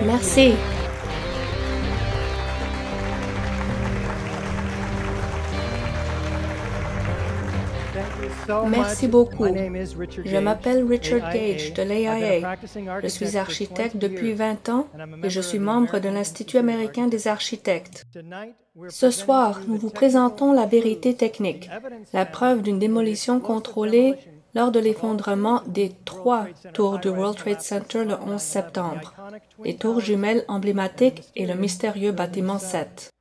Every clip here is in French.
Merci. Merci beaucoup. Je m'appelle Richard Gage de l'AIA. Je suis architecte depuis 20 ans et je suis membre de l'Institut américain des architectes. Ce soir, nous vous présentons la vérité technique, la preuve d'une démolition contrôlée lors de l'effondrement des 3 tours du World Trade Center le 11 septembre, les tours jumelles emblématiques et le mystérieux bâtiment 7.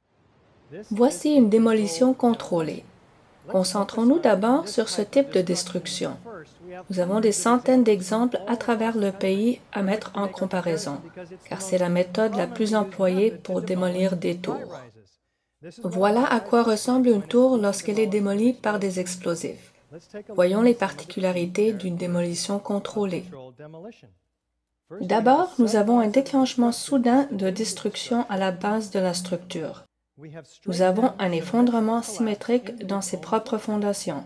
Voici une démolition contrôlée. Concentrons-nous d'abord sur ce type de destruction. Nous avons des centaines d'exemples à travers le pays à mettre en comparaison, car c'est la méthode la plus employée pour démolir des tours. Voilà à quoi ressemble une tour lorsqu'elle est démolie par des explosifs. Voyons les particularités d'une démolition contrôlée. D'abord, nous avons un déclenchement soudain de destruction à la base de la structure. Nous avons un effondrement symétrique dans ses propres fondations,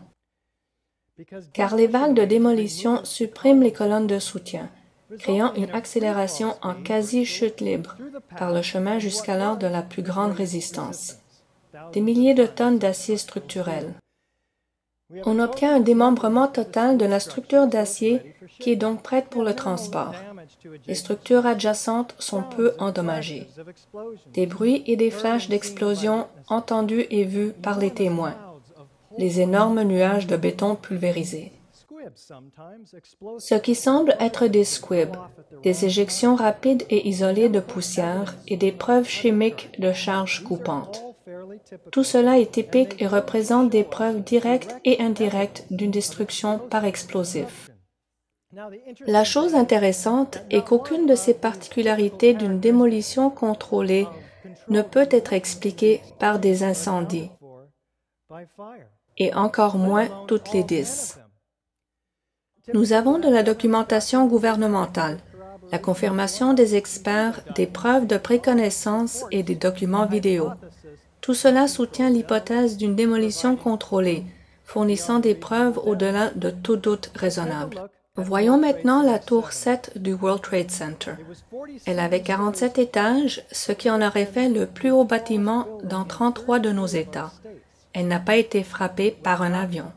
car les vagues de démolition suppriment les colonnes de soutien, créant une accélération en quasi-chute libre par le chemin jusqu'alors de la plus grande résistance. Des milliers de tonnes d'acier structurel. On obtient un démembrement total de la structure d'acier qui est donc prête pour le transport. Les structures adjacentes sont peu endommagées. Des bruits et des flashs d'explosion entendus et vus par les témoins. Les énormes nuages de béton pulvérisés. Ce qui semble être des squibs, des éjections rapides et isolées de poussière et des preuves chimiques de charges coupantes. Tout cela est typique et représente des preuves directes et indirectes d'une destruction par explosif. La chose intéressante est qu'aucune de ces particularités d'une démolition contrôlée ne peut être expliquée par des incendies, et encore moins toutes les 10. Nous avons de la documentation gouvernementale, la confirmation des experts, des preuves de préconnaissance et des documents vidéo. Tout cela soutient l'hypothèse d'une démolition contrôlée, fournissant des preuves au-delà de tout doute raisonnable. Voyons maintenant la tour 7 du World Trade Center. Elle avait 47 étages, ce qui en aurait fait le plus haut bâtiment dans 33 de nos États. Elle n'a pas été frappée par un avion.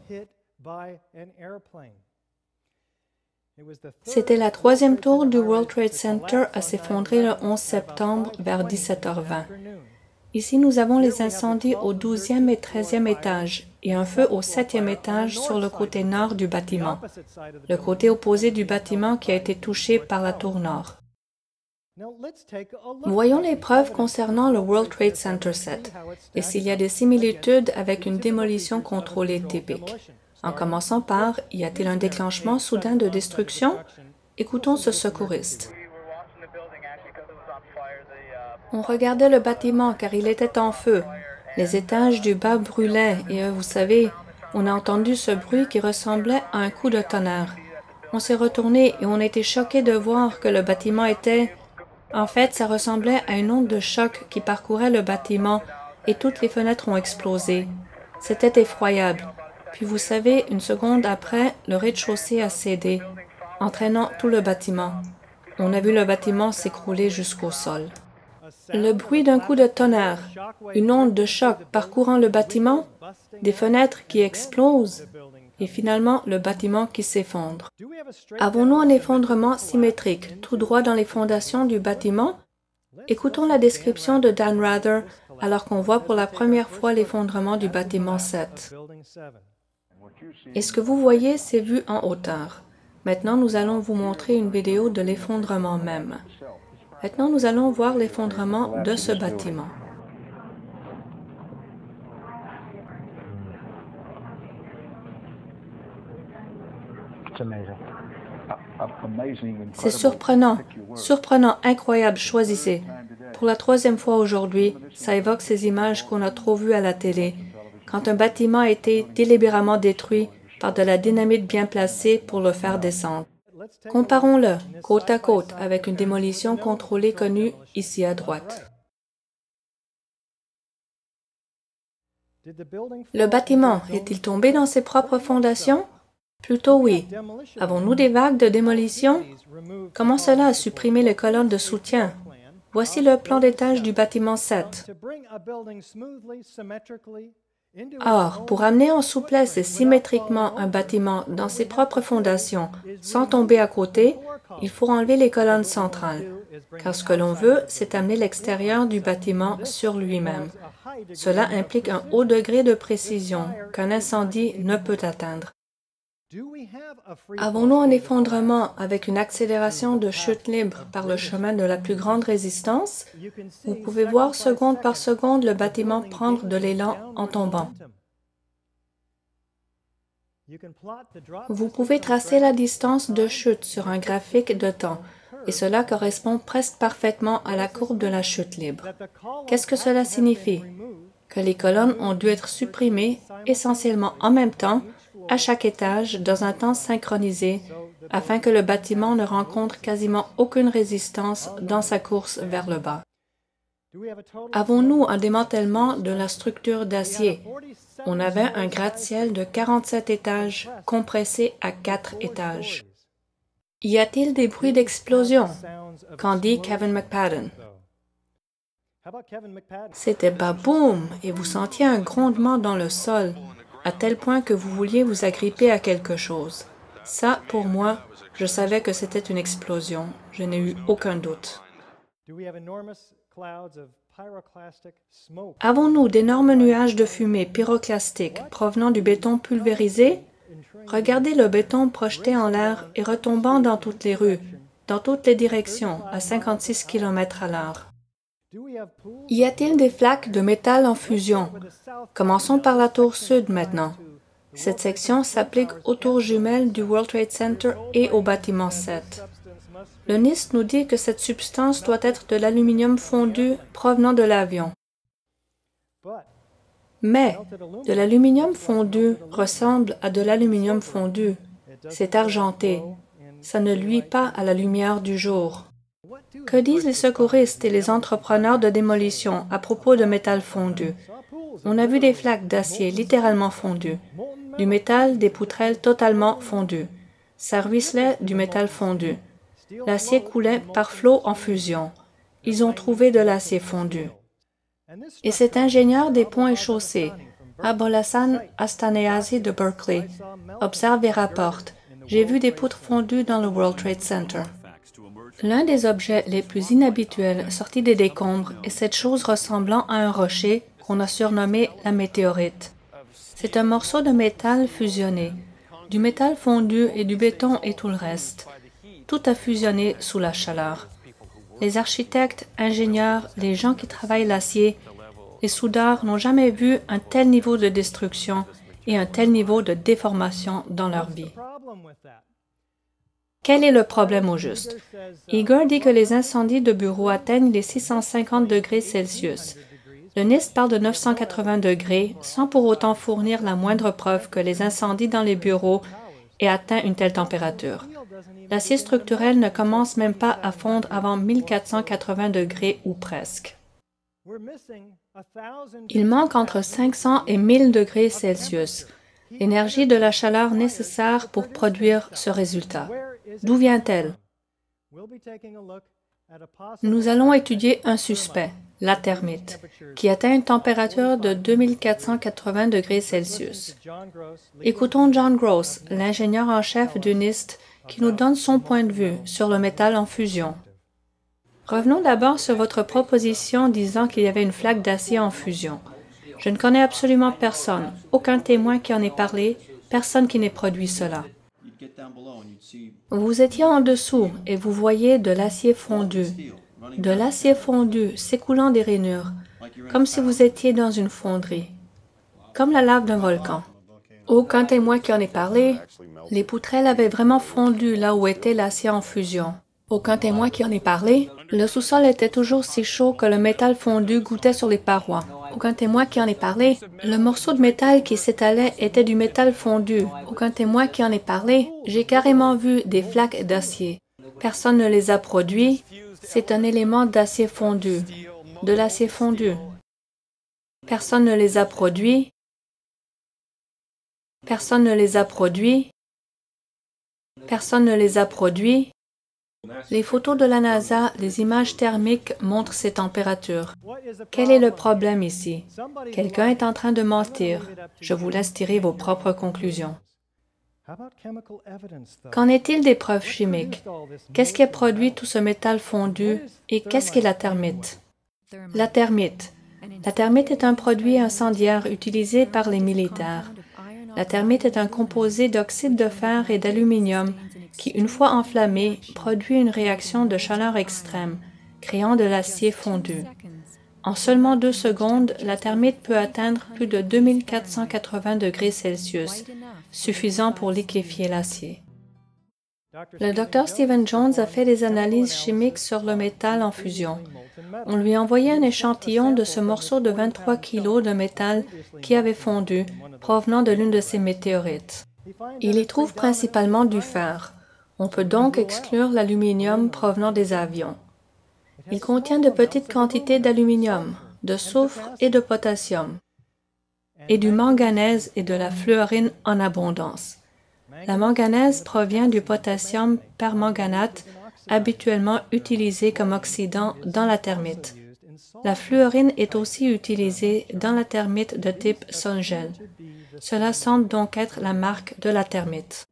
C'était la 3e tour du World Trade Center à s'effondrer le 11 septembre vers 17h20. Ici, nous avons les incendies au 12e et 13e étage et un feu au 7e étage sur le côté nord du bâtiment, le côté opposé du bâtiment qui a été touché par la tour nord. Voyons les preuves concernant le World Trade Center 7 et s'il y a des similitudes avec une démolition contrôlée typique. En commençant par, y a-t-il un déclenchement soudain de destruction? Écoutons ce secouriste. On regardait le bâtiment car il était en feu. Les étages du bas brûlaient et vous savez, on a entendu ce bruit qui ressemblait à un coup de tonnerre. On s'est retourné et on a été choqués de voir que le bâtiment était... En fait, ça ressemblait à une onde de choc qui parcourait le bâtiment et toutes les fenêtres ont explosé. C'était effroyable. Puis vous savez, une seconde après, le rez-de-chaussée a cédé, entraînant tout le bâtiment. On a vu le bâtiment s'écrouler jusqu'au sol. Le bruit d'un coup de tonnerre, une onde de choc parcourant le bâtiment, des fenêtres qui explosent et finalement le bâtiment qui s'effondre. Avons-nous un effondrement symétrique tout droit dans les fondations du bâtiment? Écoutons la description de Dan Rather alors qu'on voit pour la première fois l'effondrement du bâtiment 7. Et ce que vous voyez, c'est vu en hauteur. Maintenant, nous allons vous montrer une vidéo de l'effondrement même. Maintenant, nous allons voir l'effondrement de ce bâtiment. C'est surprenant, incroyable, choisissez. Pour la 3e fois aujourd'hui, ça évoque ces images qu'on a trop vues à la télé, quand un bâtiment a été délibérément détruit par de la dynamite bien placée pour le faire descendre. Comparons-le, côte à côte, avec une démolition contrôlée connue ici à droite. Le bâtiment est-il tombé dans ses propres fondations? Plutôt oui. Avons-nous des vagues de démolition? Comment cela a supprimé les colonnes de soutien? Voici le plan d'étage du bâtiment 7. Or, pour amener en souplesse et symétriquement un bâtiment dans ses propres fondations, sans tomber à côté, il faut enlever les colonnes centrales, car ce que l'on veut, c'est amener l'extérieur du bâtiment sur lui-même. Cela implique un haut degré de précision qu'un incendie ne peut atteindre. Avons-nous un effondrement avec une accélération de chute libre par le chemin de la plus grande résistance? Vous pouvez voir seconde par seconde le bâtiment prendre de l'élan en tombant. Vous pouvez tracer la distance de chute sur un graphique de temps, et cela correspond presque parfaitement à la courbe de la chute libre. Qu'est-ce que cela signifie? Que les colonnes ont dû être supprimées essentiellement en même temps, à chaque étage, dans un temps synchronisé, afin que le bâtiment ne rencontre quasiment aucune résistance dans sa course vers le bas. Avons-nous un démantèlement de la structure d'acier? On avait un gratte-ciel de 47 étages compressé à 4 étages. Y a-t-il des bruits d'explosion? Qu'en dit Kevin McPadden? C'était baboum et vous sentiez un grondement dans le sol, à tel point que vous vouliez vous agripper à quelque chose. Ça, pour moi, je savais que c'était une explosion. Je n'ai eu aucun doute. Avons-nous d'énormes nuages de fumée pyroclastique provenant du béton pulvérisé? Regardez le béton projeté en l'air et retombant dans toutes les rues, dans toutes les directions, à 56 km/h. Y a-t-il des flaques de métal en fusion? Commençons par la tour sud maintenant. Cette section s'applique aux tours jumelles du World Trade Center et au bâtiment 7. Le NIST nous dit que cette substance doit être de l'aluminium fondu provenant de l'avion. Mais de l'aluminium fondu ressemble à de l'aluminium fondu. C'est argenté. Ça ne luit pas à la lumière du jour. Que disent les secouristes et les entrepreneurs de démolition à propos de métal fondu? On a vu des flaques d'acier littéralement fondues, du métal des poutrelles totalement fondues. Ça ruisselait du métal fondu. L'acier coulait par flot en fusion. Ils ont trouvé de l'acier fondu. Et cet ingénieur des ponts et chaussées, Abolhassan Astanéasi de Berkeley, observe et rapporte: « J'ai vu des poutres fondues dans le World Trade Center. » L'un des objets les plus inhabituels sortis des décombres est cette chose ressemblant à un rocher qu'on a surnommé la météorite. C'est un morceau de métal fusionné, du métal fondu et du béton et tout le reste. Tout a fusionné sous la chaleur. Les architectes, ingénieurs, les gens qui travaillent l'acier, les soudeurs n'ont jamais vu un tel niveau de destruction et un tel niveau de déformation dans leur vie. Quel est le problème au juste? Igor dit que les incendies de bureaux atteignent les 650 degrés Celsius. Le NIST parle de 980 degrés, sans pour autant fournir la moindre preuve que les incendies dans les bureaux aient atteint une telle température. L'acier structurel ne commence même pas à fondre avant 1480 degrés ou presque. Il manque entre 500 et 1000 degrés Celsius, l'énergie de la chaleur nécessaire pour produire ce résultat. D'où vient-elle? Nous allons étudier un suspect, la termite, qui atteint une température de 2480 degrés Celsius. Écoutons John Gross, l'ingénieur en chef du NIST, qui nous donne son point de vue sur le métal en fusion. Revenons d'abord sur votre proposition disant qu'il y avait une flaque d'acier en fusion. Je ne connais absolument personne, aucun témoin qui en ait parlé, personne qui n'ait produit cela. Vous étiez en dessous et vous voyez de l'acier fondu. De l'acier fondu s'écoulant des rainures, comme si vous étiez dans une fonderie. Comme la lave d'un volcan. Aucun témoin qui en ait parlé. Les poutrelles avaient vraiment fondu là où était l'acier en fusion. Aucun témoin qui en ait parlé. Le sous-sol était toujours si chaud que le métal fondu goûtait sur les parois. Aucun témoin qui en ait parlé. Le morceau de métal qui s'étalait était du métal fondu. Aucun témoin qui en ait parlé. J'ai carrément vu des flaques d'acier. Personne ne les a produits. C'est un élément d'acier fondu. De l'acier fondu. Personne ne les a produits. Personne ne les a produits. Personne ne les a produits. Les photos de la NASA, les images thermiques montrent ces températures. Quel est le problème ici? Quelqu'un est en train de mentir. Je vous laisse tirer vos propres conclusions. Qu'en est-il des preuves chimiques? Qu'est-ce qui a produit tout ce métal fondu et qu'est-ce qu'est la thermite? La thermite. La thermite est un produit incendiaire utilisé par les militaires. La thermite est un composé d'oxyde de fer et d'aluminium qui, une fois enflammé, produit une réaction de chaleur extrême, créant de l'acier fondu. En seulement 2 secondes, la thermite peut atteindre plus de 2480 degrés Celsius, suffisant pour liquéfier l'acier. Le Dr Stephen Jones a fait des analyses chimiques sur le métal en fusion. On lui a envoyé un échantillon de ce morceau de 23 kg de métal qui avait fondu, provenant de l'une de ces météorites. Il y trouve principalement du fer. On peut donc exclure l'aluminium provenant des avions. Il contient de petites quantités d'aluminium, de soufre et de potassium, et du manganèse et de la fluorine en abondance. La manganèse provient du potassium permanganate, habituellement utilisé comme oxydant dans la thermite. La fluorine est aussi utilisée dans la thermite de type sol-gel. Cela semble donc être la marque de la thermite.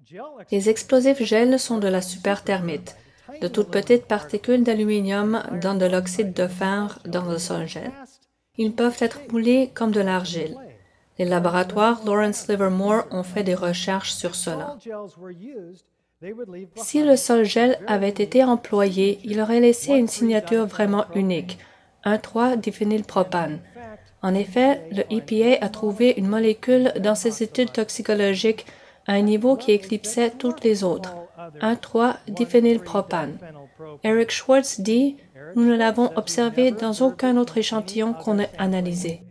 Les explosifs gel sont de la superthermite, de toutes petites particules d'aluminium dans de l'oxyde de fer dans le sol-gel. Ils peuvent être moulés comme de l'argile. Les laboratoires Lawrence Livermore ont fait des recherches sur cela. Si le sol-gel avait été employé, il aurait laissé une signature vraiment unique, 1,3-diphénylpropane. En effet, le EPA a trouvé une molécule dans ses études toxicologiques à un niveau qui éclipsait toutes les autres, 1,3-diphénylpropane. Eric Schwartz dit « Nous ne l'avons observé dans aucun autre échantillon qu'on ait analysé ».